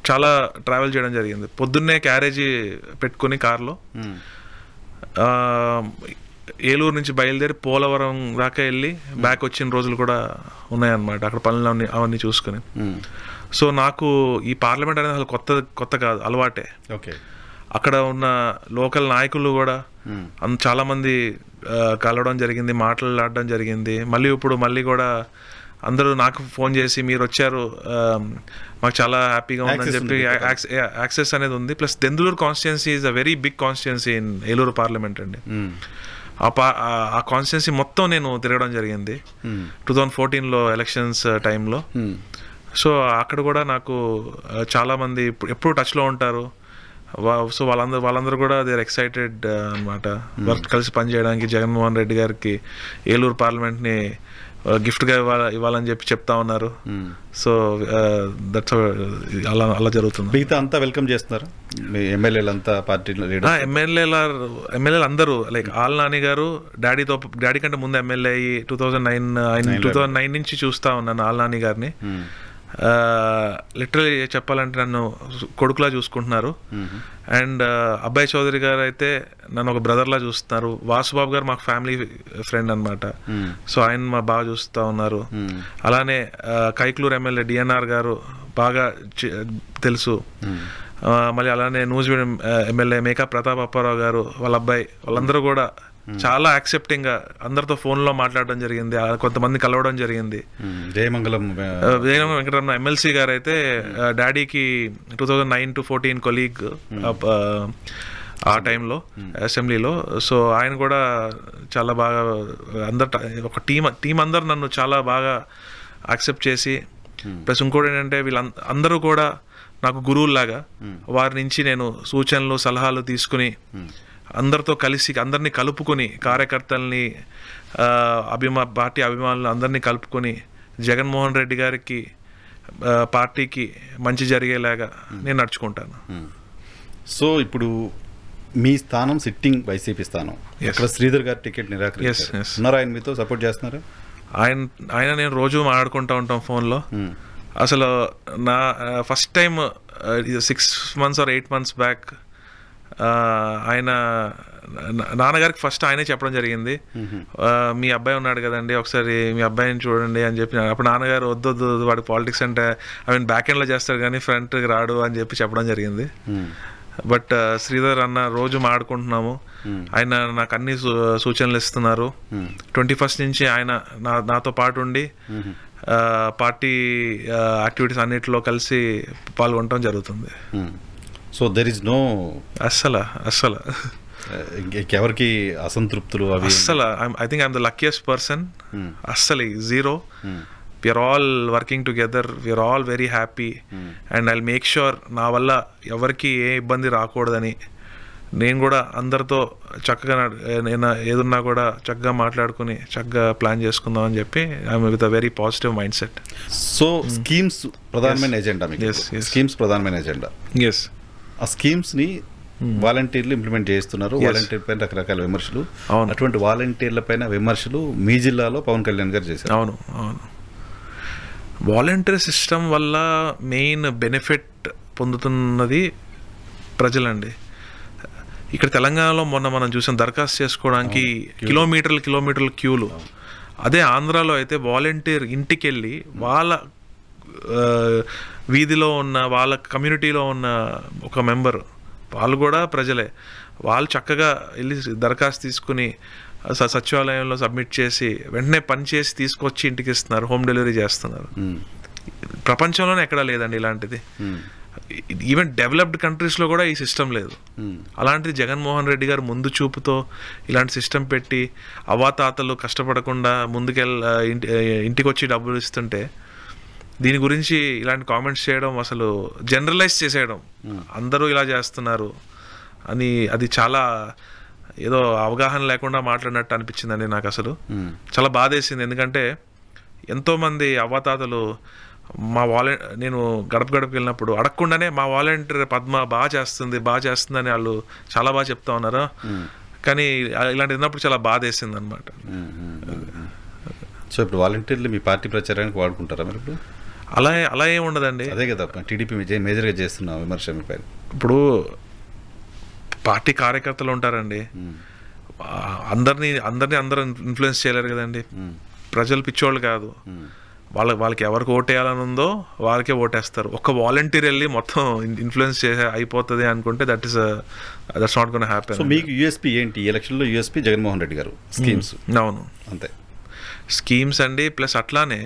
చాలా ట్రావెల్ చేయడం జరిగింది. పొద్దున్నే క్యారేజీ పెట్టుకుని కార్లో ఏలూరు నుంచి బయలుదేరి పోలవరం దాకా వెళ్ళి బ్యాక్ వచ్చిన రోజులు కూడా ఉన్నాయన్నమాట, అక్కడ పనులు అవన్నీ చూసుకుని. సో నాకు ఈ పార్లమెంట్ అనేది అసలు కొత్త కాదు, అలవాటే. ఓకే. అక్కడ ఉన్న లోకల్ నాయకులు కూడా చాలామంది కలవడం జరిగింది, మాట్లాడడం జరిగింది. మళ్ళీ కూడా అందరూ నాకు ఫోన్ చేసి మీరు వచ్చారు, మాకు చాలా హ్యాపీగా ఉందని చెప్పి యాక్సెస్ అనేది ఉంది. Plus Denduluru constituency is a very big constituency in Eluru parliament అండి. ఆ కాన్స్టిట్యున్సీ మొత్తం నేను తిరగడం జరిగింది 2014లో ఎలక్షన్స్ టైంలో. సో అక్కడ కూడా నాకు చాలామంది ఎప్పుడు టచ్లో ఉంటారు. సో వాళ్ళందరూ కూడా దే ఆర్ ఎక్సైటెడ్ అనమాట వర్క్ కలిసి పనిచేయడానికి. జగన్మోహన్ రెడ్డి గారికి ఏలూరు పార్లమెంట్ని గిఫ్ట్గా ఇవ్వాలని చెప్పి చెప్తా ఉన్నారు. సో దట్స్ అలా జరుగుతుంది. మిగతా అంతా వెల్కమ్ చేస్తున్నారు ఎమ్మెల్యేలు అంతా, పార్టీ ఎమ్మెల్యేలు అందరూ లైక్ ఆల్ నాని గారు డాడీ కంటే ముందు ఎమ్మెల్యే అయ్యి 2009 నుంచి చూస్తా ఉన్నాను ఆల్ నాని గారిని. లిటరలీ చెప్పాలంటే నన్ను కొడుకులా చూసుకుంటున్నారు. అండ్ అబ్బాయి చౌదరి గారు అయితే నన్ను ఒక బ్రదర్లా చూస్తున్నారు. వాసుబాబు గారు మాకు ఫ్యామిలీ ఫ్రెండ్ అనమాట. సో ఆయన మా బాగా చూస్తూ ఉన్నారు. అలానే కైక్లూరు ఎమ్మెల్యే డిఎన్ఆర్ గారు బాగా తెలుసు. మళ్ళీ అలానే నూజివీడు ఎమ్మెల్యే మేకా ప్రతాప్ అప్పారావు గారు వాళ్ళ అబ్బాయి, వాళ్ళందరూ కూడా చాలా యాక్సెప్టింగ్ గా అందరితో ఫోన్లో మాట్లాడడం జరిగింది. కొంతమంది కలవడం జరిగింది. జయమంగళం వెంకటరమణ ఎమ్మెల్సీ గారు అయితే డాడీకి 2009 to 14 కొలీగ్ ఆ టైంలో అసెంబ్లీలో. సో ఆయన కూడా చాలా బాగా ఒక టీం అందరు నన్ను చాలా బాగా యాక్సెప్ట్ చేసి, ప్లస్ ఇంకోటి ఏంటంటే అందరూ కూడా నాకు గురువుల్లాగా వారి నుంచి నేను సూచనలు సలహాలు తీసుకుని అందరితో కలిసి అందరినీ కలుపుకొని, కార్యకర్తల్ని పార్టీ అభిమానులు అందరినీ కలుపుకొని జగన్మోహన్ రెడ్డి గారికి పార్టీకి మంచి జరిగేలాగా నేను నడుచుకుంటాను. సో ఇప్పుడు మీ స్థానం సిట్టింగ్ వైసీపీ స్థానం, ఇక్కడ శ్రీధర్ గారు టికెట్ నిరాకరించారు. ఆయన మీతో సపోర్ట్ చేస్తున్నారు? ఆయన నేను రోజు మాట్లాడుకుంటూ ఉంటాం ఫోన్లో. అసలు నా first time 6 months or 8 months back ఆయన నాన్నగారికి ఫస్ట్ ఆయనే చెప్పడం జరిగింది, మీ అబ్బాయి ఉన్నాడు కదండి ఒకసారి మీ అబ్బాయిని చూడండి అని చెప్పి. అప్పుడు నాన్నగారు వద్దు వాడి పాలిటిక్స్ అంటే బ్యాక్ ఎండ్లో చేస్తాడు కానీ ఫ్రంట్కి రాడు అని చెప్పి చెప్పడం జరిగింది. బట్ శ్రీధర్ అన్న రోజు మాట్లాడుకుంటున్నాము. ఆయన నాకు అన్ని సూచనలు ఇస్తున్నారు. 21st నుంచి ఆయన నాతో పాటు ఉండి పార్టీ యాక్టివిటీస్ అన్నిటిలో కలిసి పాల్గొనడం జరుగుతుంది. సో దెర్ ఇస్ నో అస్సలు ఎవరికి అసంతృప్తులు అస్సలు. I think I'm the luckiest person. అస్సలు zero. We're all working together, we're all very happy. And I make sure నా వల్ల ఎవరికి ఏ ఇబ్బంది రాకూడదని నేను కూడా అందరితో చక్కగా ఏదున్నా కూడా చక్కగా మాట్లాడుకుని చక్కగా ప్లాన్ చేసుకుందాం అని చెప్పి I'm with a very positive mind set. So schemes ప్రధానమైన ఎజెండా, స్కీమ్స్ ప్రధానమైన ఎజెండా. ఎస్, ఆ స్కీమ్స్ని వాలంటీర్లు ఇంప్లిమెంట్ చేస్తున్నారు. వాలంటీర్ పైన రకరకాల విమర్శలు, అటువంటి వాలంటీర్ల పైన విమర్శలు మీ జిల్లాలో పవన్ కళ్యాణ్ గారు చేశారు. అవును. వాలంటీర్ సిస్టమ్ వల్ల మెయిన్ బెనిఫిట్ పొందుతున్నది ప్రజలండి. ఇక్కడ తెలంగాణలో మొన్న మనం చూసాం దరఖాస్తు చేసుకోవడానికి కిలోమీటర్ల క్యూలు. అదే ఆంధ్రాలో అయితే వాలంటీర్ ఇంటికి వెళ్ళి వాళ్ళ వీధిలో ఉన్న వాళ్ళ కమ్యూనిటీలో ఉన్న ఒక మెంబర్, వాళ్ళు కూడా ప్రజలే, వాళ్ళు చక్కగా వెళ్ళి దరఖాస్తు తీసుకుని సచివాలయంలో సబ్మిట్ చేసి వెంటనే పని చేసి తీసుకొచ్చి ఇంటికి ఇస్తున్నారు, హోమ్ డెలివరీ చేస్తున్నారు. ప్రపంచంలోనే ఎక్కడా లేదండి ఇలాంటిది. ఈవెన్ డెవలప్డ్ కంట్రీస్లో కూడా ఈ సిస్టమ్ లేదు. అలాంటిది జగన్మోహన్ రెడ్డి గారు ముందు చూపుతో ఇలాంటి సిస్టమ్ పెట్టి అవాతాతలు కష్టపడకుండా ఇంటికి వచ్చి డబ్బులు ఇస్తుంటే దీని గురించి ఇలాంటి కామెంట్స్ చేయడం, అసలు జనరలైజ్ చేసేయడం, అందరూ ఇలా చేస్తున్నారు అని, అది చాలా ఏదో అవగాహన లేకుండా మాట్లాడినట్టు అనిపించిందండి నాకు. అసలు చాలా బాధేసింది. ఎందుకంటే ఎంతోమంది అవ్వాతాతలు నేను గడపకి వెళ్ళినప్పుడు అడగకుండానే మా వాలంటీర్ పద్మ బాగా చేస్తుందని వాళ్ళు చాలా బాగా చెప్తా ఉన్నారు. కానీ ఇలాంటి విన్నప్పుడు చాలా బాధేసింది అనమాట. సో ఇప్పుడు వాలంటీర్లు మీ పార్టీ ప్రచారానికి వాడుకుంటారా మీరు? ఇప్పుడు అలా ఏమి ఉండదండి. అదే కదా టీడీపీ మేజర్గా చేస్తున్న విమర్శ మీ పైన. ఇప్పుడు పార్టీ కార్యకర్తలు ఉంటారండి, అందరూ ఇన్ఫ్లుయెన్స్ చేయలేరు కదండి. ప్రజలు పిచ్చోళ్ళు కాదు. వాళ్ళకి ఎవరికి ఓటేయాలని ఉందో వాళ్ళకే ఓటేస్తారు. ఒక్క వాలంటీర్ వెళ్ళి మొత్తం ఇన్ఫ్లుయెన్స్ అయిపోతుంది అనుకుంటే that's not gonna happen. So మీకు యూఎస్పీ ఏంటి? ఎలక్షన్లో యూఎస్పీ జగన్మోహన్ రెడ్డి గారు స్కీమ్స్. అవును, అంతే స్కీమ్స్ అండి. ప్లస్ అట్లానే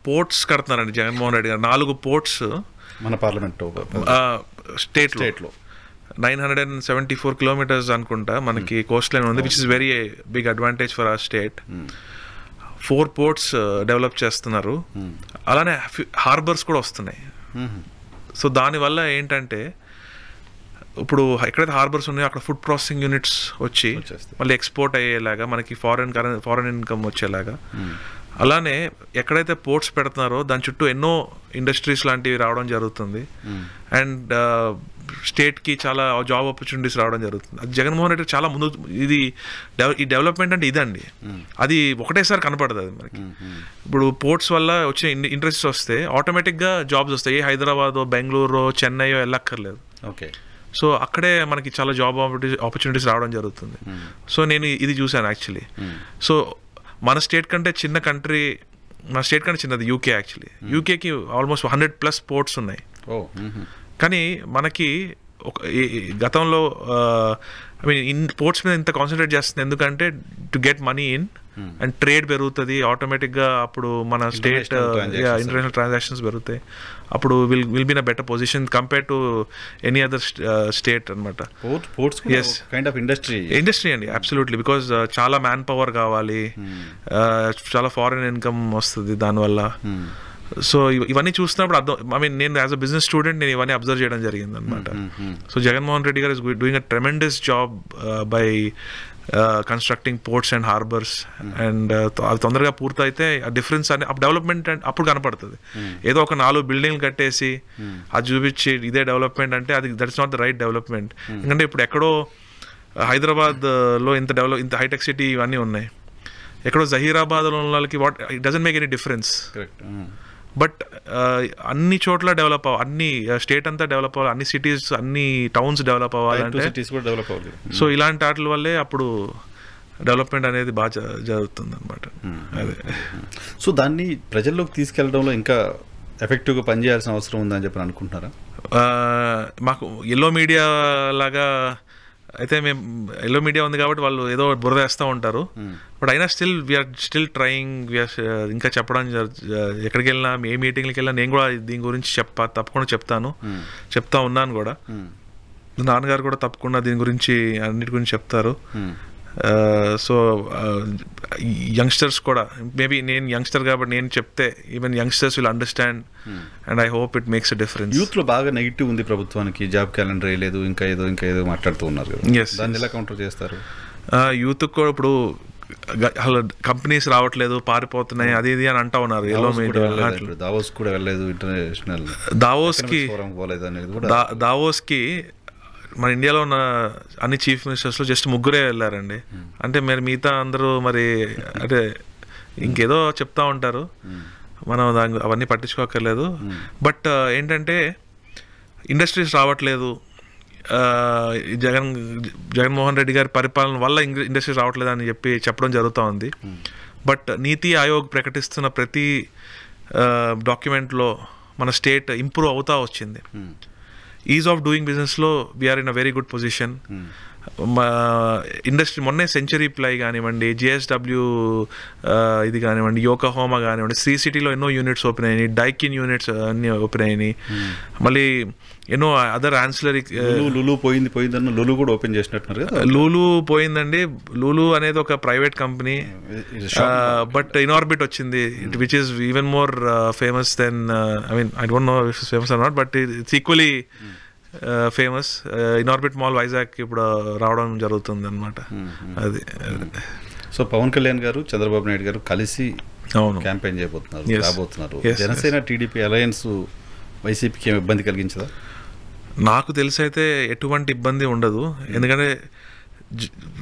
పోర్ట్స్ కడుతున్నారండి జగన్మోహన్ రెడ్డి గారు. 4 పోర్ట్స్ మన పార్లమెంట్ స్టేట్లో 974 kilometers అనుకుంటా మనకి కోస్ట్ లైన్ ఉంది, which is very big advantage for our state. 4 ports develop చేస్తున్నారు. అలానే హార్బర్స్ కూడా వస్తున్నాయి. సో దానివల్ల ఏంటంటే ఇప్పుడు ఎక్కడైతే హార్బర్స్ ఉన్నాయో అక్కడ ఫుడ్ ప్రాసెసింగ్ యూనిట్స్ వచ్చి మళ్ళీ ఎక్స్పోర్ట్ అయ్యేలాగా మనకి ఫారెన్ ఇన్కమ్ వచ్చేలాగా, అలానే ఎక్కడైతే పోర్ట్స్ పెడుతున్నారో దాని చుట్టూ ఎన్నో ఇండస్ట్రీస్ లాంటివి రావడం జరుగుతుంది. అండ్ స్టేట్కి చాలా జాబ్ ఆపర్చునిటీస్ రావడం జరుగుతుంది. అది జగన్మోహన్ రెడ్డి చాలా ముందు ఈ డెవలప్మెంట్ అంటే ఇదండి. అది ఒకటేసారి కనపడదు అది మనకి. ఇప్పుడు పోర్ట్స్ వల్ల వచ్చే ఇండస్ట్రీస్ వస్తే ఆటోమేటిక్గా జాబ్స్ వస్తాయి. హైదరాబాదో బెంగళూరు చెన్నైయో వెళ్ళక్కర్లేదు. ఓకే. సో అక్కడే మనకి చాలా జాబ్ ఆపర్చునిటీస్ రావడం జరుగుతుంది. సో నేను ఇది చూశాను యాక్చువల్లీ. సో మన స్టేట్ కంటే చిన్న కంట్రీ, మన స్టేట్ కంటే చిన్నది యూకే యాక్చువల్లీ. యూకేకి ఆల్మోస్ట్ 100+ పోర్ట్స్ ఉన్నాయి. కానీ మనకి గతంలో ఐ మీన్ పోర్ట్స్ మీద ఇంత కాన్సన్ట్రేట్ చేస్తుంది ఎందుకంటే to get money in and trade పెరుగుతుంది ఆటోమేటిక్గా. అప్పుడు మన స్టేట్ ఇంటర్నేషనల్ ట్రాన్సాక్షన్స్ పెరుగుతాయి. అప్పుడు will be in a better position compare to any other state అనమాట. ఇండస్ట్రీ అండి, అబ్సల్యూట్లీ. బికాజ్ చాలా మ్యాన్ పవర్ కావాలి, చాలా ఫారెన్ ఇన్కమ్ వస్తుంది దానివల్ల. సో ఇవన్నీ చూస్తున్నప్పుడు అర్థం, ఐ మీన్ నేను యాజ్ అ బిజినెస్ స్టూడెంట్ నేను ఇవన్నీ అబ్జర్వ్ చేయడం జరిగింది అనమాట. సో జగన్మోహన్ రెడ్డి గారు is doing a tremendous job by constructing ports and harbours. And అది తొందరగా పూర్తయితే ఆ డిఫరెన్స్ అని డెవలప్మెంట్ అప్పుడు కనపడుతుంది. ఏదో ఒక 4 బిల్డింగ్లు కట్టేసి అది చూపించి ఇదే డెవలప్మెంట్ అంటే అది that's not the right development. ఎందుకంటే ఇప్పుడు ఎక్కడో హైదరాబాద్లో ఇంత హైటెక్ సిటీ ఇవన్నీ ఉన్నాయి, ఎక్కడో జహీరాబాద్లో ఉన్న వాళ్ళకి it doesn't make any difference. But అన్ని చోట్ల డెవలప్ అవ్వాలి, అన్ని స్టేట్ అంతా డెవలప్ అవ్వాలి, అన్ని సిటీస్ అన్ని టౌన్స్ డెవలప్ అవ్వాలంటే సో ఇలాంటి వాటి వల్లే అప్పుడు డెవలప్మెంట్ అనేది బాగా జరుగుతుంది అనమాట. అదే. సో దాన్ని ప్రజల్లోకి తీసుకెళ్లడంలో ఇంకా ఎఫెక్టివ్గా పనిచేయాల్సిన అవసరం ఉందని చెప్పి అనుకుంటున్నారా? మాకు ఎల్లో మీడియా అయితే మేము ఎల్లో మీడియా ఉంది కాబట్టి వాళ్ళు ఏదో బురద వేస్తూ ఉంటారు. బట్ అయినా వీఆర్ స్టిల్ ట్రయింగ్. ఇంకా చెప్పడం ఎక్కడికి వెళ్ళినా ఏ మీటింగ్కి వెళ్ళినా నేను కూడా దీని గురించి తప్పకుండా చెప్తా ఉన్నాను కూడా. నాన్నగారు కూడా తప్పకుండా దీని గురించి అన్నిటి గురించి చెప్తారు. సో యంగ్స్టర్స్ కూడా మేబీ నేను యంగ్స్టర్ కాబట్టి నేను చెప్తే even youngsters will understand and I hope it makes a difference. యూత్లో బాగా నెగిటివ్ ఉంది ప్రభుత్వానికి, జాబ్ క్యాలెండర్ వేయలేదు, ఇంకా ఏదో మాట్లాడుతూ ఉన్నారు కదా. దాన్ని ఎలా కౌంటర్ చేస్తారు? యూత్ కూడా ఇప్పుడు అసలు కంపెనీస్ రావట్లేదు, పారిపోతున్నాయి, అది ఇది అని అంటా ఉన్నారు. ఎల్లో మీడియా దావోస్ కూడా వెళ్ళలేదు, ఇంటర్నేషనల్ దావోస్కి మన ఇండియాలో ఉన్న అన్ని చీఫ్ మినిస్టర్స్లో జస్ట్ 3 వెళ్ళారండి. అంటే మరి మిగతా అందరూ మరి అంటే ఇంకేదో చెప్తా ఉంటారు, మనం అవన్నీ పట్టించుకోకర్లేదు. బట్ ఏంటంటే ఇండస్ట్రీస్ రావట్లేదు, జగన్మోహన్ రెడ్డి గారి పరిపాలన వల్ల ఇండస్ట్రీస్ రావట్లేదు అని చెప్పడం జరుగుతూ ఉంది. బట్ నీతి ఆయోగ్ ప్రకటిస్తున్న ప్రతి డాక్యుమెంట్లో మన స్టేట్ ఇంప్రూవ్ అవుతా వచ్చింది. ఈజ్ ఆఫ్ డూయింగ్ బిజినెస్లో we are in a very good position. Industry మొన్నే సెంచరీ ప్లై కానివ్వండి, జిఎస్డబ్ల్యూ ఇది కానివ్వండి, యోకోహామా కానివ్వండి, శ్రీ సిటీలో ఎన్నో యూనిట్స్ ఓపెన్ అయినాయి, డైకిన్ యూనిట్స్ అన్నీ ఓపెన్ అయినాయి. మళ్ళీ ఎన్నో అదర్ ఆన్సిలరీ లూలు పోయిందన్న లూలు కూడా ఓపెన్ చేసినట్టున్నారు కదా. లూలు పోయిందండి. లూలు అనేది ఒక ప్రైవేట్ కంపెనీ, బట్ ఇన్ఆర్బిట్ వచ్చింది, which is even more famous than I mean I don't know if it's famous are not, but it's equally famous. InOrbit mall Vizag ఇప్పుడు రావడం జరుగుతుంది అనమాట. అది. సో పవన్ కళ్యాణ్ గారు, చంద్రబాబు నాయుడు గారు కలిసి క్యాంపెయిన్ రాబోతున్నారు. జనసేన టీడీపీ అలయన్స్ వైసీపీకి ఏమి ఇబ్బంది కలిగించదా? నాకు తెలిసి అయితే ఎటువంటి ఇబ్బంది ఉండదు. ఎందుకంటే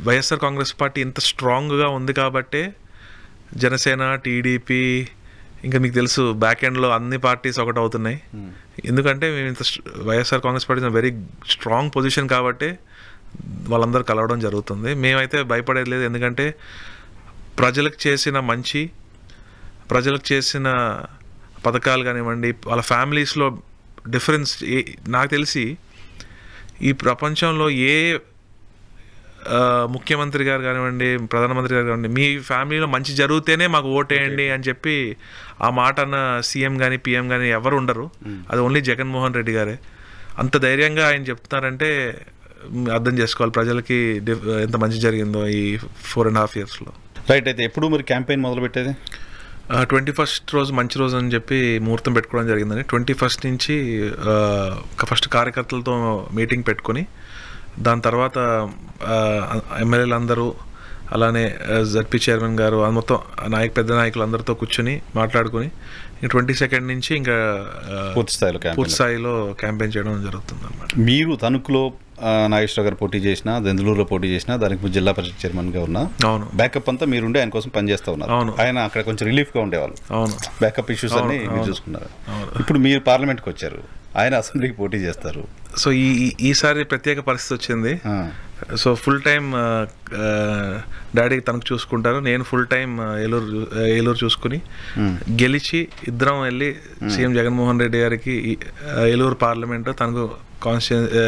వైఎస్ఆర్ కాంగ్రెస్ పార్టీ ఇంత స్ట్రాంగ్గా ఉంది కాబట్టే జనసేన, టీడీపీ, ఇంకా మీకు తెలుసు బ్యాక్ ఎండ్లో అన్ని పార్టీస్ ఒకటి అవుతున్నాయి. ఎందుకంటే మేము ఇంత YSR Congress party very strong position కాబట్టి వాళ్ళందరూ కలవడం జరుగుతుంది. మేమైతే భయపడేది లేదు. ఎందుకంటే ప్రజలకు చేసిన మంచి, ప్రజలకు చేసిన పథకాలు కానివ్వండి, వాళ్ళ ఫ్యామిలీస్లో డిఫరెన్స్ నాకు తెలిసి ఈ ప్రపంచంలో ఏ ముఖ్యమంత్రి గారు కానివ్వండి, ప్రధానమంత్రి గారు కానివ్వండి, మీ ఫ్యామిలీలో మంచి జరిగితేనే మాకు ఓటేయండి అని చెప్పి ఆ మాట అన్న సీఎం కానీ పిఎం కానీ ఎవరు ఉండరు. అది ఓన్లీ జగన్మోహన్ రెడ్డి గారే. అంత ధైర్యంగా ఆయన చెప్తున్నారంటే అర్థం చేసుకోవాలి ప్రజలకి ఎంత మంచి జరిగిందో ఈ 4.5 yearsలో. రైట్. అయితే ఎప్పుడు మరి క్యాంపెయిన్ మొదలు పెట్టేది? 21st రోజు మంచి రోజు అని చెప్పి ముహూర్తం పెట్టుకోవడం జరిగిందని 21st నుంచి ఫస్ట్ కార్యకర్తలతో మీటింగ్ పెట్టుకొని దాని తర్వాత ఎమ్మెల్యేలు అందరూ అలానే జడ్పీ చైర్మన్ గారు మొత్తం పెద్ద నాయకులు అందరితో కూర్చొని మాట్లాడుకుని 22nd నుంచి ఇంకా పూర్తి స్థాయిలో క్యాంపెయిన్ చేయడం జరుగుతుంది అన్నమాట. మీరు తణుకులో నాగేశ్వరరావు గారు పోటీ చేసిన, దెందులూరులో పోటీ చేసిన, దానికి జిల్లా పరిషత్ చైర్మన్గా ఉన్నా, అవును, బ్యాకప్ అంతా మీరుండే ఆయన కోసం పనిచేస్తూ ఉన్నారు. అవును, ఆయన అక్కడ కొంచెం రిలీఫ్గా ఉండేవాళ్ళు. అవును, బ్యాకప్ ఇష్యూస్ అన్ని మీరు చూసుకున్నారు. ఇప్పుడు మీరు పార్లమెంట్కి వచ్చారు, ఆయన అసెంబ్లీకి పోటీ చేస్తారు. సో ఈసారి ప్రత్యేక పరిస్థితి వచ్చింది. సో ఫుల్ టైం డాడీ తనకు చూసుకుంటారు, నేను ఫుల్ టైం ఏలూరు చూసుకుని గెలిచి ఇద్దరం వెళ్ళి సీఎం జగన్మోహన్ రెడ్డి గారికి ఏలూరు పార్లమెంట్ తనకు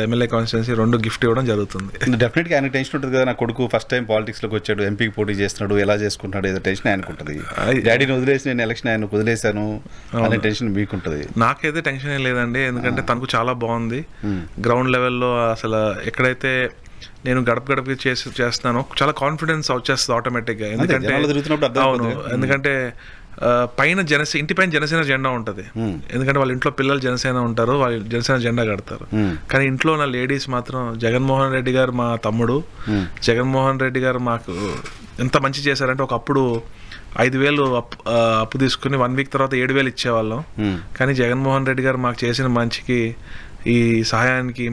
ఎమ్మెల్యే కాన్స్టిట్యున్సీ 2 గిఫ్ట్ ఇవ్వడం జరుగుతుంది. డెఫినెట్గా ఆయన టెన్షన్ ఉంటుంది కదా, నా కొడుకు ఫస్ట్ టైం పాలిటిక్స్లోకి వచ్చాడు, ఎంపీకి పోటీ చేస్తున్నాడు, ఎలా చేసుకుంటాడు, ఏదో టెన్షన్ ఆయనకు ఉంటుంది. డాడీని వదిలేసి నేను ఎలక్షన్ ఆయన వదిలేశాను అనే టెన్షన్ మీకుంటుంది. నాకైతే టెన్షన్ ఏం లేదండి, ఎందుకంటే తనకు చాలా బాగుంది. గ్రౌండ్ లెవెల్లో అసలు ఎక్కడైతే నేను గడపకి చేస్తున్నానో చాలా కాన్ఫిడెన్స్ వచ్చేస్తుంది ఆటోమేటిక్గా. ఎందుకంటే పైన ఇంటిపైన జనసేన జెండా ఉంటుంది, ఎందుకంటే వాళ్ళ ఇంట్లో పిల్లలు జనసేన ఉంటారు, వాళ్ళు జనసేన జెండా కడతారు. కానీ ఇంట్లో ఉన్న లేడీస్ మాత్రం జగన్మోహన్ రెడ్డి గారు మా తమ్ముడు, జగన్మోహన్ రెడ్డి గారు మాకు ఎంత మంచి చేశారంటే ఒకప్పుడు 5,000 అప్పు తీసుకుని 1 వీక్ తర్వాత 7,000 ఇచ్చేవాళ్ళం. కానీ జగన్మోహన్ రెడ్డి గారు మాకు చేసిన మంచికి, ఈ సహాయానికి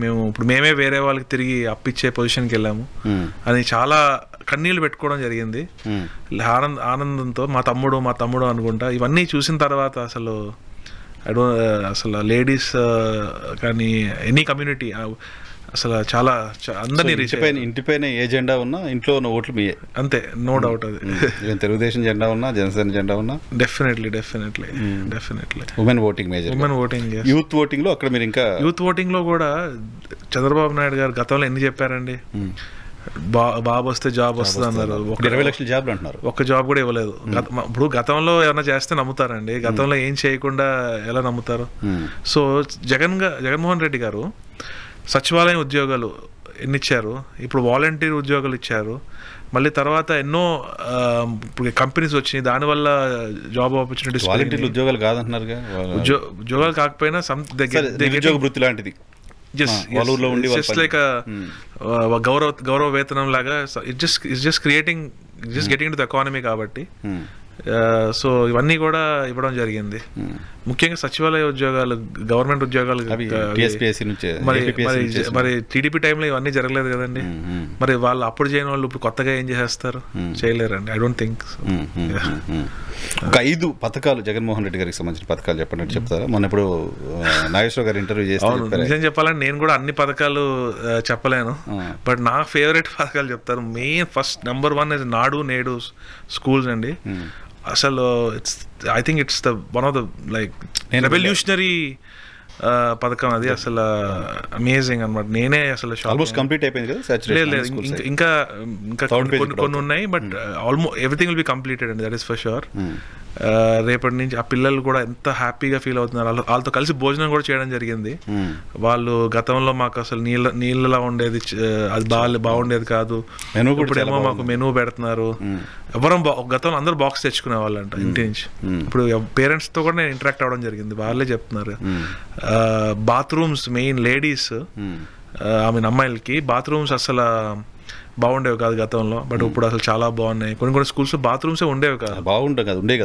మేమే వేరే వాళ్ళకి తిరిగి అప్పిచ్చే పొజిషన్కి వెళ్ళాము అని చాలా కన్నీళ్ళు పెట్టుకోవడం జరిగింది ఆనందంతో. మా తమ్ముడు అనుకుంటా. ఇవన్నీ చూసిన తర్వాత అసలు లేడీస్ కానీ ఎనీ కమ్యూనిటీ అసలు చాలా అందరినీ ఇంటిపైన ఏ జెండా ఉన్నా ఇంట్లో ఉన్న ఓట్లు మీయే, అంతే, నో డౌట్. అది తెలుగుదేశం జెండా ఉన్నా, జనసేన జెండా ఉన్నా definitely women voting major. Youth voting లో అక్కడ మీరు ఇంకా యూత్ ఓటింగ్ లో కూడా చంద్రబాబు నాయుడు గారు గతంలో ఎన్ని చెప్పారండి, బాబు వస్తే జాబ్ వస్తుంది అన్నారు. 20 లక్షల జాబ్లు అంటున్నారు, ఒక్క జాబ్ కూడా ఇవ్వలేదు. ఇప్పుడు గతంలో ఏమైనా చేస్తే నమ్ముతారండి, గతంలో ఏం చేయకుండా ఎలా నమ్ముతారు? సో జగన్మోహన్ రెడ్డి గారు సచివాలయం ఉద్యోగాలు ఎన్ని ఇచ్చారు, ఇప్పుడు వాలంటీర్ ఉద్యోగాలు ఇచ్చారు, మళ్ళీ తర్వాత ఎన్నో కంపెనీస్ వచ్చినాయి, దానివల్ల జాబ్ ఆపర్చునిటీస్. వాలంటీర్ ఉద్యోగాలు కాదంటున్నారు, ఉద్యోగాలు కాకపోయినా నిరుద్యోగ వృత్తి లాంటిది, జస్ట్ లైక్ గౌరవ వేతనం లాగా. It's just getting to the economy కాబట్టి. సో ఇవన్నీ కూడా ఇవ్వడం జరిగింది. ముఖ్యంగా సచివాలయ ఉద్యోగాలు, గవర్నమెంట్ ఉద్యోగాలు. మరి టీడీపీ టైంలో ఇవన్నీ జరగలేదు కదండి. మరి వాళ్ళు అప్పుడు చేయని వాళ్ళు ఇప్పుడు కొత్తగా ఏం చేస్తారు? చేయలేరండి. I don't think. ఒక 5 పథకాలు జగన్మోహన్ రెడ్డి గారికి సంబంధించిన పథకాలు చెప్పండి, చెప్తారా? మొన్న ఇప్పుడు నాగేశ్వరరావు గారు ఇంటర్వ్యూ చేస్తారు. నిజం చెప్పాలంటే నేను కూడా అన్ని పథకాలు చెప్పలేను, బట్ నా ఫేవరెట్ పథకాలు చెప్తారు. మెయిన్ ఫస్ట్ నెంబర్ 1 ఇస్ నాడు నేడు స్కూల్స్ అండి. అసలు I think it's the one of the like revolutionary పథకం అది. అసలు అమేజింగ్ అనమాట. నేనే అసలు ఆల్మోస్ట్ కంప్లీట్ అయిపోయింది కదా? లేదు, ఇంకా కొన్ని ఉన్నాయి, but almost everything will be completed అండి, దట్ ఈస్ ఫర్ షూర్. రేపటి నుంచి ఆ పిల్లలు కూడా ఎంత హ్యాపీగా ఫీల్ అవుతున్నారు. వాళ్ళతో కలిసి భోజనం కూడా చేయడం జరిగింది. వాళ్ళు గతంలో మాకు అసలు నీళ్ళలా ఉండేది, అది బాగుండేది కాదు, ఇప్పుడేమో మాకు మెనూ పెడుతున్నారు. గతంలో అందరూ బాక్స్ తెచ్చుకునే వాళ్ళంట ఇంటి నుంచి. ఇప్పుడు పేరెంట్స్ తో కూడా నేను ఇంటరాక్ట్ అవ్వడం జరిగింది, వాళ్ళే చెప్తున్నారు. బాత్రూమ్స్ మెయిన్ లేడీస్, అమ్మాయిలకి బాత్రూమ్స్ అసలు బాగుండేవి కాదు గతంలో, బట్ ఇప్పుడు అసలు చాలా బాగున్నాయి. కొన్ని స్కూల్స్ బాత్రూమ్స్ ఉండేవి కాదు,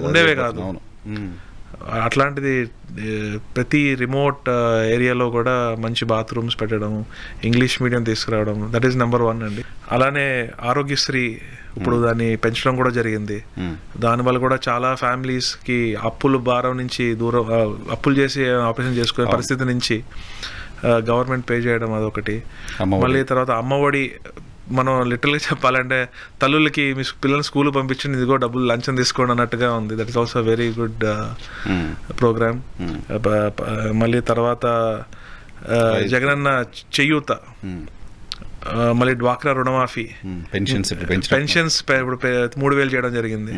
ఉండేవే కాదు. అట్లాంటిది ప్రతి రిమోట్ ఏరియాలో కూడా మంచి బాత్రూమ్స్ పెట్టడం, ఇంగ్లీష్ మీడియం తీసుకురావడం, దట్ ఈస్ నెంబర్ 1 అండి. అలానే ఆరోగ్యశ్రీ ఇప్పుడు దాన్ని పెంచడం కూడా జరిగింది. దానివల్ల కూడా చాలా ఫ్యామిలీస్కి అప్పుల భారం నుంచి దూరం, అప్పులు చేసి ఆపరేషన్ చేసుకునే పరిస్థితి నుంచి గవర్నమెంట్ పే చేయడం అదొకటి. మళ్ళీ తర్వాత అమ్మఒడి, మనం లిటరల్గా చెప్పాలంటే తల్లులకి మీ పిల్లల్ని స్కూల్ పంపించండి, ఇదిగో డబ్బులు లంచం తీసుకోండి అన్నట్టుగా ఉంది. That is also very good program. మళ్ళీ తర్వాత జగనన్న చెయ్యూత, మళ్ళీ డ్వాక్రా రుణమాఫీ, పెన్షన్స్ ఇప్పుడు 3,000 చేయడం జరిగింది.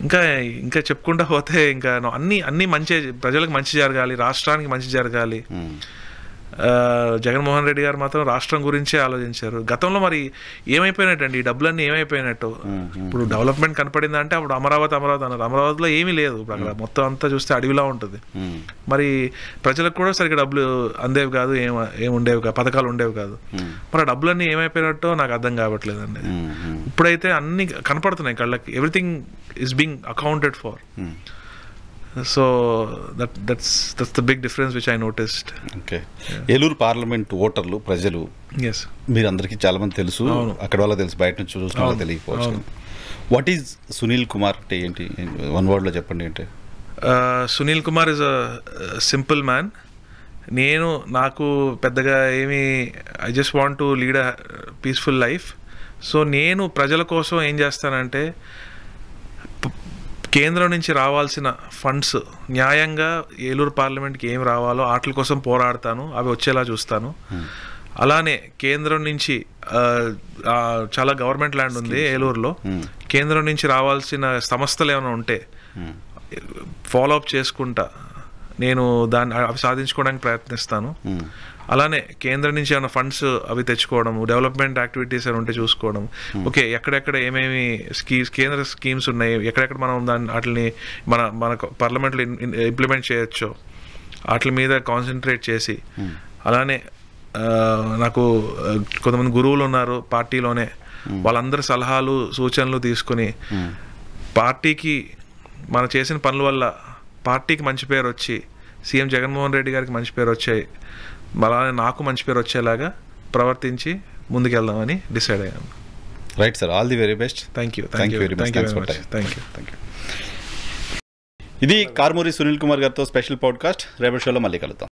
ఇంకా చెప్పుకుంటా పోతే ఇంకా అన్ని మంచి, ప్రజలకు మంచి జరగాలి, రాష్ట్రానికి మంచి జరగాలి. జగన్మోహన్ రెడ్డి గారు మాత్రం రాష్ట్రం గురించే ఆలోచించారు. గతంలో మరి ఏమైపోయినట్టండి ఈ డబ్బులన్నీ ఏమైపోయినట్టు? ఇప్పుడు డెవలప్మెంట్ కనపడిందా అంటే అప్పుడు అమరావతి అన్నారు. అమరావతిలో ఏమీ లేదు. ఇప్పుడు అక్కడ మొత్తం అంతా చూస్తే అడవిలా ఉంటుంది. మరి ప్రజలకు కూడా సరిగ్గా డబ్బులు అందేవి కాదు, ఏమి ఉండేవి కాదు, పథకాలు ఉండేవి కాదు. మరి ఆ డబ్బులన్నీ ఏమైపోయినట్టో నాకు అర్థం కావట్లేదండి. ఇప్పుడైతే అన్ని కనపడుతున్నాయి కళ్ళకి. Everything is being accounted for. So that's the big difference which I noticed. Okay. Eluru parliament ఓటర్లు ప్రజలు మీరు అందరికీ చాలా మంది తెలుసు, అక్కడ వాళ్ళ తెలుసు, బయట నుంచి చూసిన వాళ్ళకి తెలియకపోవచ్చు. వాట్ ఈజ్ సునీల్ కుమార్ అంటే ఏంటి? వన్ వర్డ్లో చెప్పండి. అంటే Sunil Kumar is a simple man. నాకు పెద్దగా ఏమీ, I just want to lead a peaceful life. So నేను ప్రజల కోసం ఏం చేస్తానంటే కేంద్రం నుంచి రావాల్సిన ఫండ్స్ న్యాయంగా ఏలూరు పార్లమెంట్కి ఏం రావాలో వాటి కోసం పోరాడతాను, అవి వచ్చేలా చూస్తాను. అలానే కేంద్రం నుంచి చాలా గవర్నమెంట్ ల్యాండ్ ఉంది ఏలూరులో. కేంద్రం నుంచి రావాల్సిన సంస్థలు ఏమైనా ఉంటే ఫాలో అప్ చేసుకుంటా నేను అవి సాధించుకోవడానికి ప్రయత్నిస్తాను. అలానే కేంద్రం నుంచి ఏమైనా ఫండ్స్ అవి తెచ్చుకోవడం, డెవలప్మెంట్ యాక్టివిటీస్ అని ఉంటే చూసుకోవడం. ఓకే, ఎక్కడెక్కడ ఏమేమి కేంద్ర స్కీమ్స్ ఉన్నాయి, ఎక్కడెక్కడ మనం వాటిని మన పార్లమెంట్లో ఇంప్లిమెంట్ చేయొచ్చో వాటి మీద కాన్సన్ట్రేట్ చేసి, అలానే నాకు కొంతమంది గురువులు ఉన్నారు పార్టీలోనే, వాళ్ళందరి సలహాలు సూచనలు తీసుకుని పార్టీకి మనం చేసిన పనుల వల్ల పార్టీకి మంచి పేరు వచ్చి సీఎం జగన్మోహన్ రెడ్డి గారికి మంచి పేరు వచ్చాయి, అలానే నాకు మంచి పేరు వచ్చేలాగా ప్రవర్తించి ముందుకెళ్దామని డిసైడ్ అయ్యాను. Right sir, all the very best. Thank you. ఇది కారుమూరి సునీల్ కుమార్ గారితో స్పెషల్ పాడ్కాస్ట్. రేపటి షోలో మళ్ళీ కలుద్దాం.